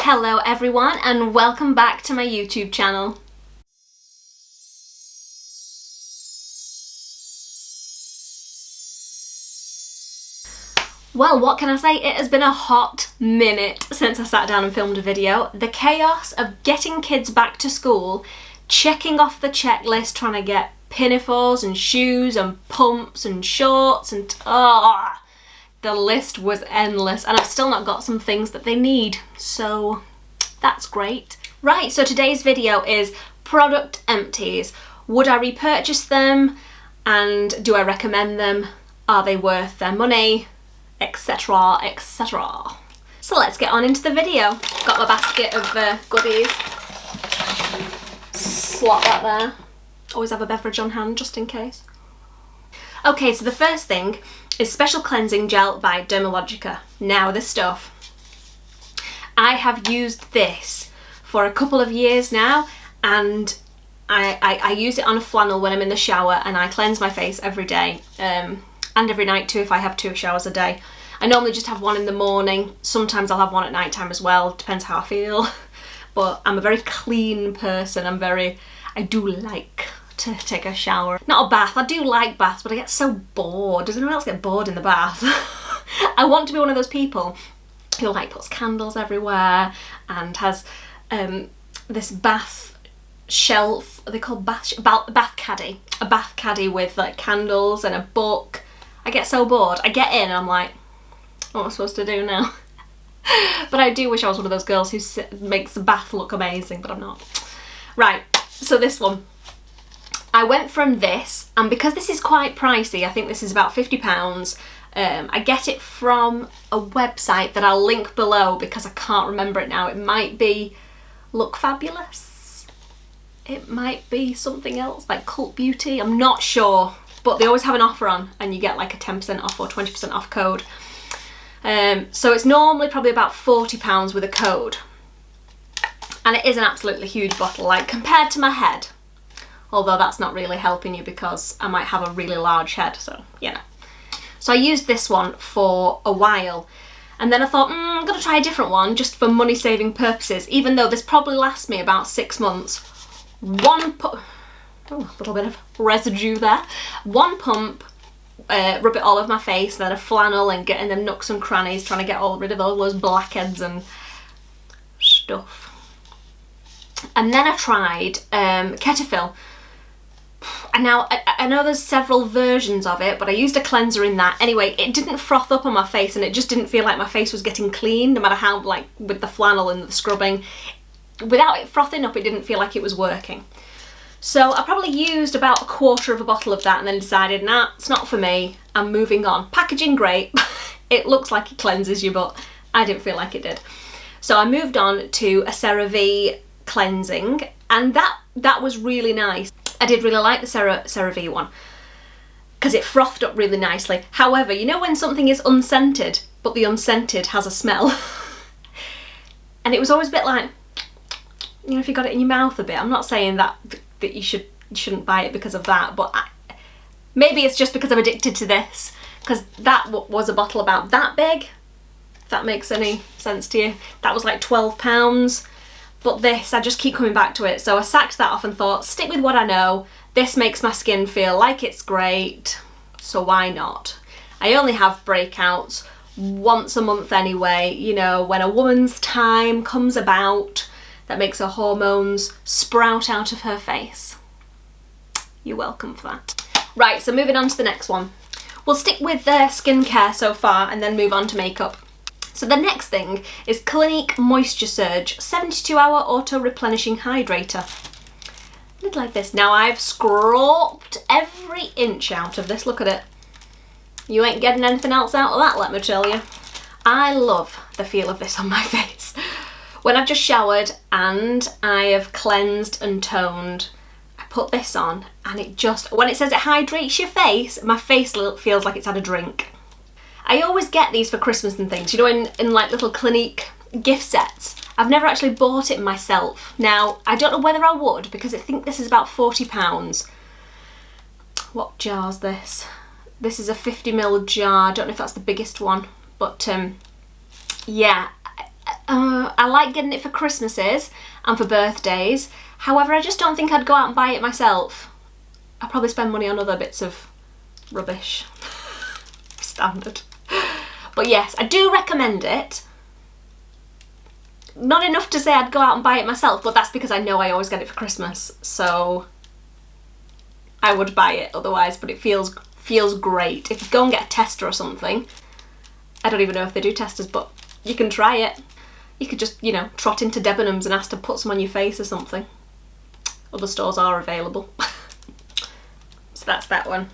Hello everyone and welcome back to my YouTube channel. Well, what can I say? It has been a hot minute since I sat down and filmed a video. The chaos of getting kids back to school, checking off the checklist, trying to get pinafores and shoes and pumps and shorts and the list was endless, and I've still not got some things that they need, so that's great. Right, so today's video is product empties. Would I repurchase them, and do I recommend them? Are they worth their money? Etc, etc. So let's get on into the video. Got my basket of goodies. Slot that there. Always have a beverage on hand just in case. Okay, so the first thing is Special Cleansing Gel by Dermalogica. Now this stuff, I have used this for a couple of years now, and I use it on a flannel when I'm in the shower, and I cleanse my face every day. And every night too if I have 2 showers a day. I normally just have one in the morning, sometimes I'll have one at night time as well, depends how I feel. But I'm a very clean person, I do like to take a shower. Not a bath, I do like baths, but I get so bored. Does anyone else get bored in the bath? I want to be one of those people who like puts candles everywhere and has this bath shelf, are they called bath caddy? A bath caddy with like candles and a book. I get so bored. I get in and I'm like, what am I supposed to do now? But I do wish I was one of those girls who makes the bath look amazing, but I'm not. Right, so this one. I went from this, and because this is quite pricey, I think this is about £50, I get it from a website that I'll link below because I can't remember it now. It might be Look Fabulous. It might be something else, like Cult Beauty, I'm not sure. But they always have an offer on and you get like a 10% off or 20% off code. So it's normally probably about £40 with a code. And it is an absolutely huge bottle, like compared to my head. Although that's not really helping you because I might have a really large head, so you know. So I used this one for a while. And then I thought, I'm gonna try a different one just for money saving purposes, even though this probably lasts me about 6 months. Oh, a little bit of residue there. One pump, rub it all over my face, then a flannel and get in them nooks and crannies, trying to get rid of all those blackheads and stuff. And then I tried Cetaphil. And now, I know there's several versions of it, but I used a cleanser in that. Anyway, it didn't froth up on my face, and it just didn't feel like my face was getting clean, no matter how, like, with the flannel and the scrubbing. Without it frothing up, it didn't feel like it was working. So I probably used about a quarter of a bottle of that and then decided, nah, it's not for me, I'm moving on. Packaging great, it looks like it cleanses you, but I didn't feel like it did. So I moved on to a CeraVe cleansing, and that was really nice. I did really like the CeraVe one, because it frothed up really nicely. However, you know when something is unscented, but the unscented has a smell? And it was always a bit like, you know, if you got it in your mouth a bit. I'm not saying that you shouldn't buy it because of that, but maybe it's just because I'm addicted to this, because that was a bottle about that big, if that makes any sense to you. That was like £12, but this, I just keep coming back to it, so I sacked that off and thought, stick with what I know. This makes my skin feel like it's great, so why not? I only have breakouts once a month anyway, you know, when a woman's time comes about that makes her hormones sprout out of her face. You're welcome for that. Right, so moving on to the next one. We'll stick with skincare so far and then move on to makeup. So the next thing is Clinique Moisture Surge 72-hour auto replenishing hydrator. Lid like this. Now I've scraped every inch out of this, look at it. You ain't getting anything else out of that, let me tell you. I love the feel of this on my face. When I've just showered and I have cleansed and toned, I put this on and it just, when it says it hydrates your face, my face feels like it's had a drink. I always get these for Christmas and things, you know, in like little Clinique gift sets. I've never actually bought it myself. Now, I don't know whether I would because I think this is about £40. What jar's this? This is a 50ml jar, I don't know if that's the biggest one, but yeah, I like getting it for Christmases and for birthdays. However, I just don't think I'd go out and buy it myself. I'd probably spend money on other bits of rubbish. Standard. But yes, I do recommend it. Not enough to say I'd go out and buy it myself, but that's because I know I always get it for Christmas, so I would buy it otherwise, but it feels great. If you go and get a tester or something, I don't even know if they do testers, but you can try it. You could just, you know, trot into Debenhams and ask to put some on your face or something. Other stores are available. So that's that one.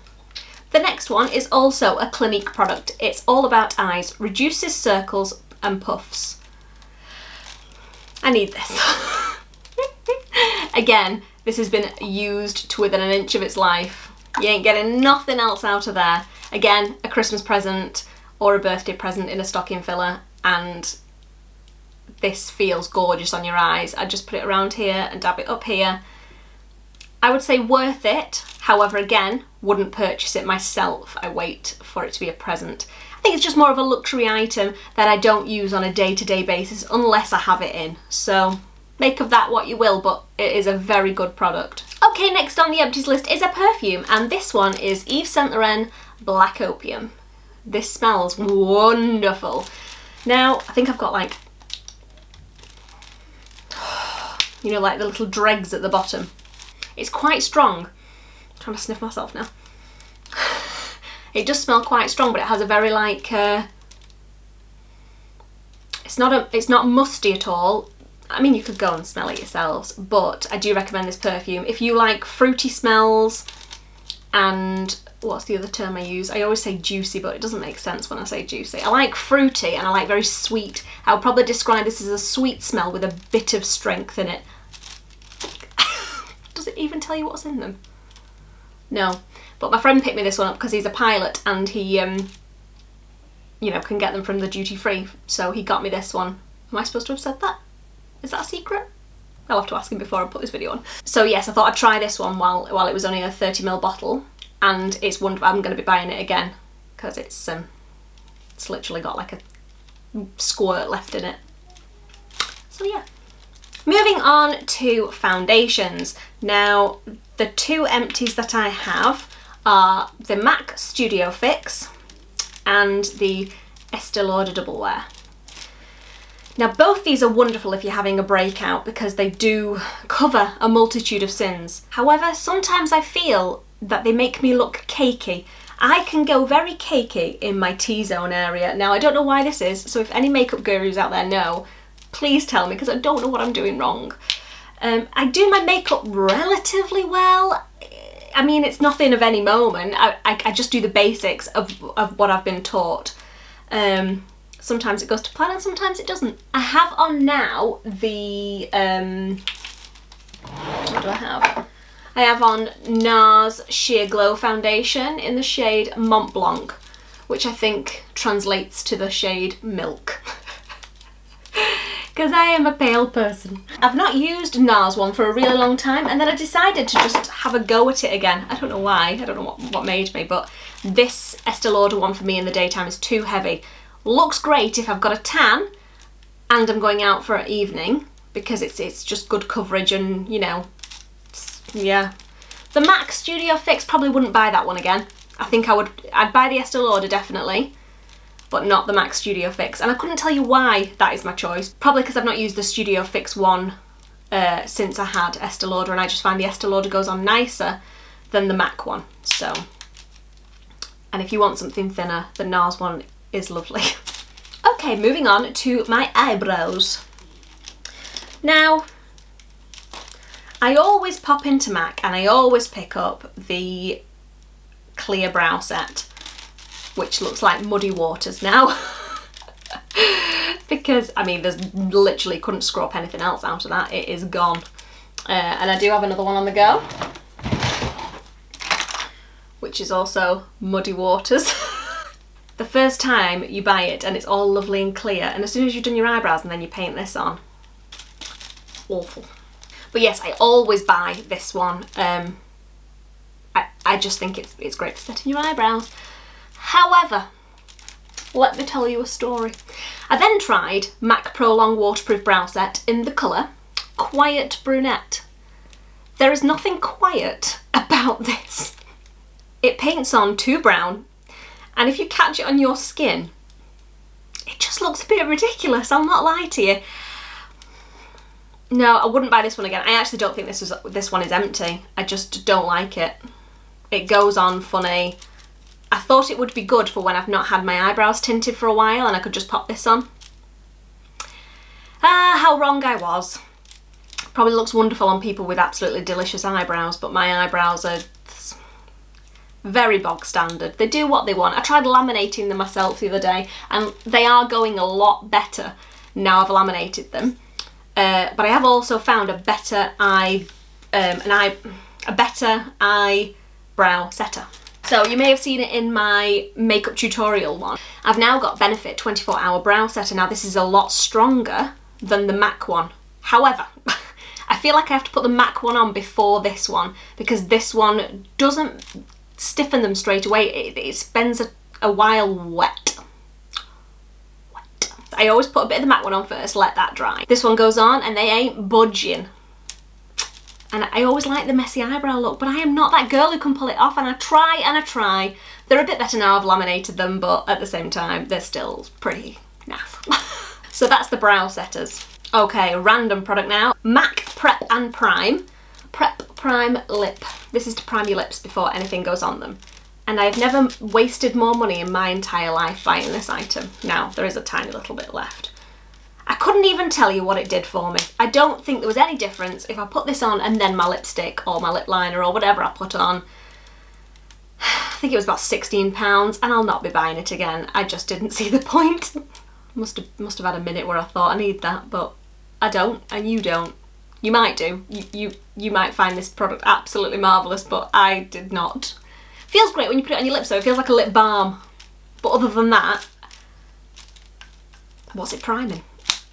The next one is also a Clinique product. It's all about eyes. Reduces circles and puffs. I need this. Again, this has been used to within an inch of its life. You ain't getting nothing else out of there. Again, a Christmas present or a birthday present in a stocking filler, and this feels gorgeous on your eyes. I just put it around here and dab it up here. I would say worth it. However, again, wouldn't purchase it myself. I wait for it to be a present. I think it's just more of a luxury item that I don't use on a day-to-day basis unless I have it in. So make of that what you will, but it is a very good product. Okay, next on the empties list is a perfume, and this one is Yves Saint Laurent Black Opium. This smells wonderful. Now, I think I've got like, you know, like the little dregs at the bottom. It's quite strong. I'm trying to sniff myself now. It does smell quite strong, but it has a very like, it's not musty at all. I mean, you could go and smell it yourselves, but I do recommend this perfume. If you like fruity smells, and what's the other term I use? I always say juicy, but it doesn't make sense when I say juicy. I like fruity and I like very sweet. I would probably describe this as a sweet smell with a bit of strength in it. Does it even tell you what's in them? No. But my friend picked me this one up because he's a pilot and he, you know, can get them from the duty free. So he got me this one. Am I supposed to have said that? Is that a secret? I'll have to ask him before I put this video on. So yes, I thought I'd try this one while it was only a 30ml bottle, and it's wonderful. I'm going to be buying it again because it's literally got like a squirt left in it. So yeah. Moving on to foundations. Now, the two empties that I have are the MAC Studio Fix and the Estee Lauder Double Wear. Now, both these are wonderful if you're having a breakout because they do cover a multitude of sins. However, sometimes I feel that they make me look cakey. I can go very cakey in my T-zone area. Now, I don't know why this is, so if any makeup gurus out there know, please tell me because I don't know what I'm doing wrong. I do my makeup relatively well. I mean, it's nothing of any moment. I just do the basics of what I've been taught. Sometimes it goes to plan and sometimes it doesn't. I have on now the, what do I have? I have on NARS Sheer Glow Foundation in the shade Mont Blanc, which I think translates to the shade Milk. Because I am a pale person. I've not used NARS one for a really long time, and then I decided to just have a go at it again. I don't know why, I don't know what made me, but this Estee Lauder one for me in the daytime is too heavy. Looks great if I've got a tan and I'm going out for an evening because it's just good coverage and, you know, yeah. The MAC Studio Fix, probably wouldn't buy that one again. I think I'd buy the Estee Lauder definitely, but not the MAC Studio Fix. And I couldn't tell you why that is my choice. Probably because I've not used the Studio Fix one since I had Estee Lauder, and I just find the Estee Lauder goes on nicer than the MAC one. So, and if you want something thinner, the NARS one is lovely. Okay, moving on to my eyebrows. Now, I always pop into MAC and I always pick up the clear brow set, which looks like muddy waters now. Because, I mean, there's literally couldn't screw up anything else out of that. It is gone. And I do have another one on the go, which is also muddy waters. The first time you buy it and it's all lovely and clear, and as soon as you've done your eyebrows and then you paint this on, awful. But yes, I always buy this one. I just think it's great for setting your eyebrows. However, let me tell you a story. I then tried MAC Pro Long Waterproof Brow Set in the colour Quiet Brunette. There is nothing quiet about this. It paints on too brown, and if you catch it on your skin, it just looks a bit ridiculous, I'll not lie to you. No, I wouldn't buy this one again. I actually don't think this one is empty. I just don't like it. It goes on funny. I thought it would be good for when I've not had my eyebrows tinted for a while and I could just pop this on. How wrong I was. Probably looks wonderful on people with absolutely delicious eyebrows, but my eyebrows are very bog standard. They do what they want. I tried laminating them myself the other day and they are going a lot better now I've laminated them. But I have also found a better eyebrow setter. So you may have seen it in my makeup tutorial one. I've now got Benefit 24-hour brow setter. Now this is a lot stronger than the MAC one. However, I feel like I have to put the MAC one on before this one because this one doesn't stiffen them straight away. It spends a while wet. I always put a bit of the MAC one on first, let that dry. This one goes on and they ain't budging. And I always like the messy eyebrow look, but I am not that girl who can pull it off, and I try and I try. They're a bit better now I've laminated them, but at the same time, they're still pretty naff. So that's the brow setters. Okay, random product now. MAC Prep and Prime. Prep Prime Lip. This is to prime your lips before anything goes on them. And I've never wasted more money in my entire life buying this item. Now, there is a tiny little bit left. I couldn't even tell you what it did for me. I don't think there was any difference if I put this on and then my lipstick or my lip liner or whatever I put on. I think it was about £16 and I'll not be buying it again. I just didn't see the point. Must have had a minute where I thought I need that, but I don't and you don't. You might do. You might find this product absolutely marvellous, but I did not. Feels great when you put it on your lips though, it feels like a lip balm. But other than that, what's it priming?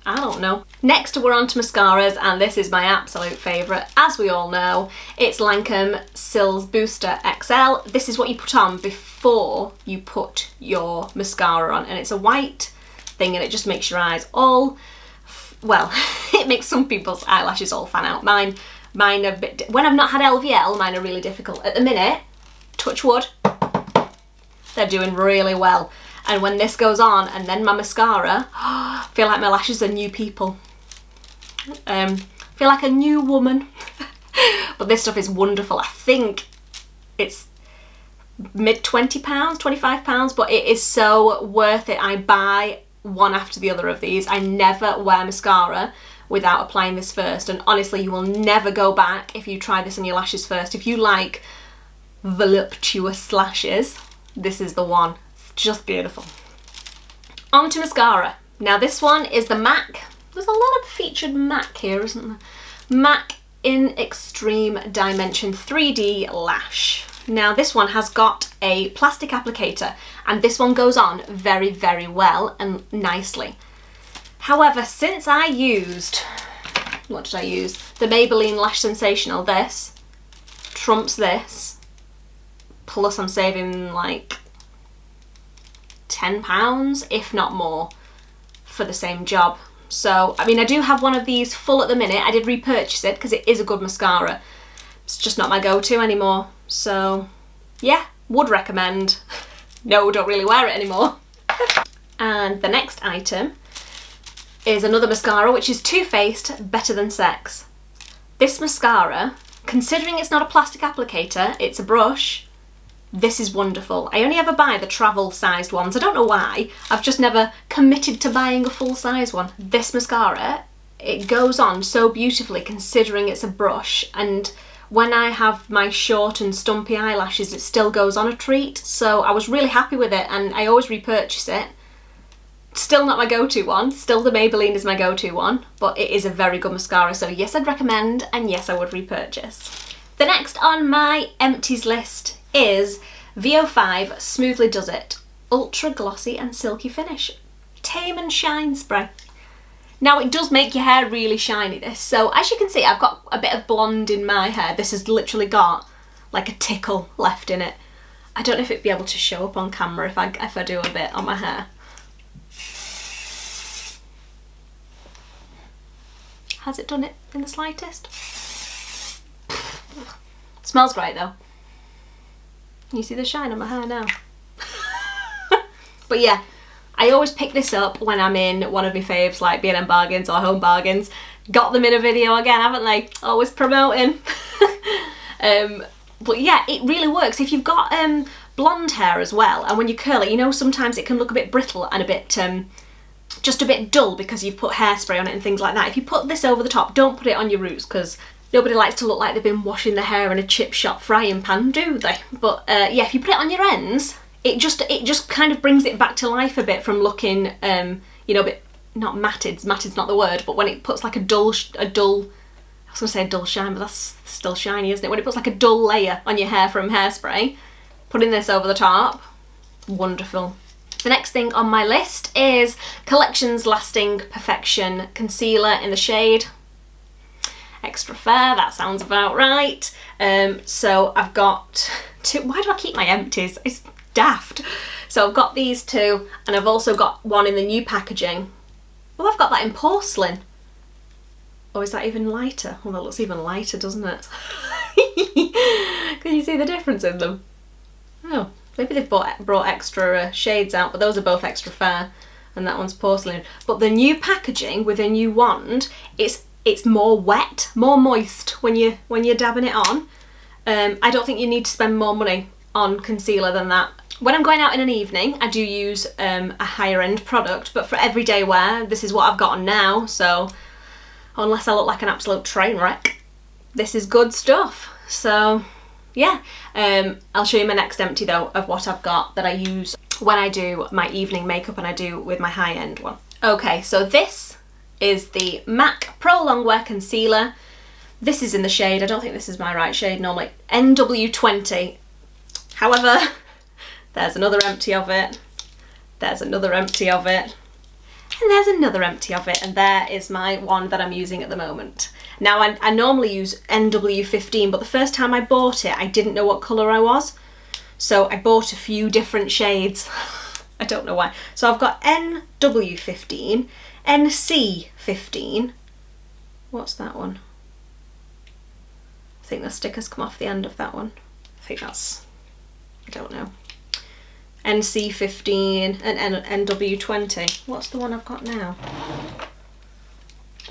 I don't know. Next we're on to mascaras, and this is my absolute favourite. As we all know, it's Lancome Sills Booster XL. This is what you put on before you put your mascara on, and it's a white thing and it just makes your eyes all, well, it makes some people's eyelashes all fan out. Mine are a bit, when I've not had LVL, mine are really difficult. At the minute, touch wood, they're doing really well. And when this goes on and then my mascara, I feel like my lashes are new people. Feel like a new woman. But this stuff is wonderful. I think it's mid £20, £25, but it is so worth it. I buy one after the other of these. I never wear mascara without applying this first. And honestly, you will never go back if you try this on your lashes first. If you like voluptuous lashes, this is the one. Just beautiful. On to mascara. Now this one is the MAC. There's a lot of featured MAC here, isn't there? MAC in Extreme Dimension 3D Lash. Now this one has got a plastic applicator and this one goes on very, very well and nicely. However, since I used, what did I use? The Maybelline Lash Sensational, this trumps this. Plus I'm saving like £10, if not more, for the same job. So, I mean, I do have one of these full at the minute. I did repurchase it because it is a good mascara. It's just not my go-to anymore. So, yeah, would recommend. No, don't really wear it anymore. And the next item is another mascara, which is Too Faced Better Than Sex. This mascara, considering it's not a plastic applicator, it's a brush, this is wonderful. I only ever buy the travel sized ones. I don't know why. I've just never committed to buying a full size one. This mascara, it goes on so beautifully considering it's a brush, and when I have my short and stumpy eyelashes it still goes on a treat. So I was really happy with it and I always repurchase it. Still not my go-to one. Still the Maybelline is my go-to one, but it is a very good mascara. So yes, I'd recommend, and yes, I would repurchase. The next on my empties list is VO5 Smoothly Does It Ultra Glossy and Silky Finish Tame and Shine Spray. Now it does make your hair really shiny, this, so as you can see I've got a bit of blonde in my hair. This has literally got like a tickle left in it. I don't know if it'd be able to show up on camera if I do a bit on my hair. Has it done it in the slightest? Smells great though. You see the shine on my hair now. But yeah, I always pick this up when I'm in one of my faves like B&M Bargains or Home Bargains. Got them in a video again, haven't they? Always promoting. But yeah, it really works. If you've got blonde hair as well, and when you curl it, you know, sometimes it can look a bit brittle and a bit, just a bit dull because you've put hairspray on it and things like that. If you put this over the top, don't put it on your roots because nobody likes to look like they've been washing their hair in a chip shop frying pan, do they? But yeah, if you put it on your ends, it just kind of brings it back to life a bit from looking, you know, a bit, not matted, matted's not the word, but when it puts like a dull, I was gonna say a dull shine, but that's still shiny, isn't it? When it puts like a dull layer on your hair from hairspray, putting this over the top, wonderful. The next thing on my list is Collections Lasting Perfection Concealer in the shade Extra Fair. That sounds about right. So I've got two. Why do I keep my empties? It's daft. So I've got these two, and I've also got one in the new packaging. Oh, I've got that in porcelain. Oh, is that even lighter? Well, that looks even lighter, doesn't it? Can you see the difference in them? Oh, maybe they've brought extra shades out, but those are both Extra Fair, and that one's porcelain. But the new packaging with a new wand, it's more wet, more moist when you're dabbing it on. I don't think you need to spend more money on concealer than that. When I'm going out in an evening, I do use a higher end product, but for everyday wear, this is what I've got on now, so unless I look like an absolute train wreck, this is good stuff. So yeah, I'll show you my next empty though of what I've got that I use when I do my evening makeup and I do with my high end one. Okay, so this is the MAC Pro Longwear Concealer. This is in the shade, I don't think this is my right shade normally, NW20. However, there's another empty of it, there's another empty of it, and there's another empty of it, and there is my one that I'm using at the moment. Now I normally use NW15, but the first time I bought it I didn't know what colour I was, so I bought a few different shades. I don't know why. So I've got NW15, NC15, what's that one? I think the stickers come off the end of that one. I think that's, I don't know. NC15 and NW20. What's the one I've got now?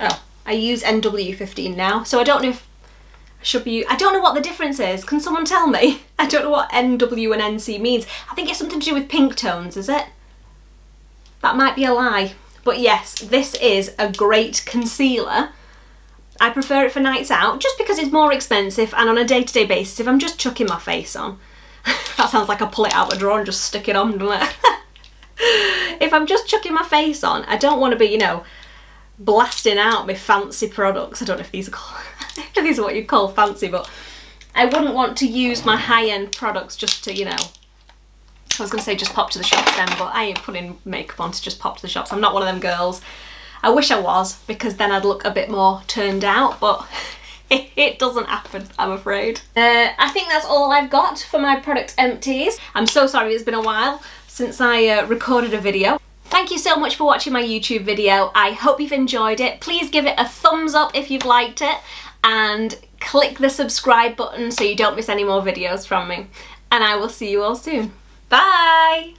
Oh, I use NW15 now, so I don't know if I should be, I don't know what the difference is. Can someone tell me? I don't know what NW and NC means. I think it's something to do with pink tones, is it? That might be a lie. But yes, this is a great concealer. I prefer it for nights out just because it's more expensive, and on a day-to-day basis, if I'm just chucking my face on, that sounds like I pull it out of a drawer and just stick it on, doesn't it? If I'm just chucking my face on, I don't want to be, you know, blasting out my fancy products. I don't know if these are called, if these are what you call fancy, but I wouldn't want to use my high-end products just to, you know, I was going to say just pop to the shops then, but I ain't putting makeup on to just pop to the shops. I'm not one of them girls. I wish I was, because then I'd look a bit more turned out, but it doesn't happen, I'm afraid. I think that's all I've got for my product empties. I'm so sorry it's been a while since I recorded a video. Thank you so much for watching my YouTube video. I hope you've enjoyed it. Please give it a thumbs up if you've liked it, and click the subscribe button so you don't miss any more videos from me. And I will see you all soon. Bye!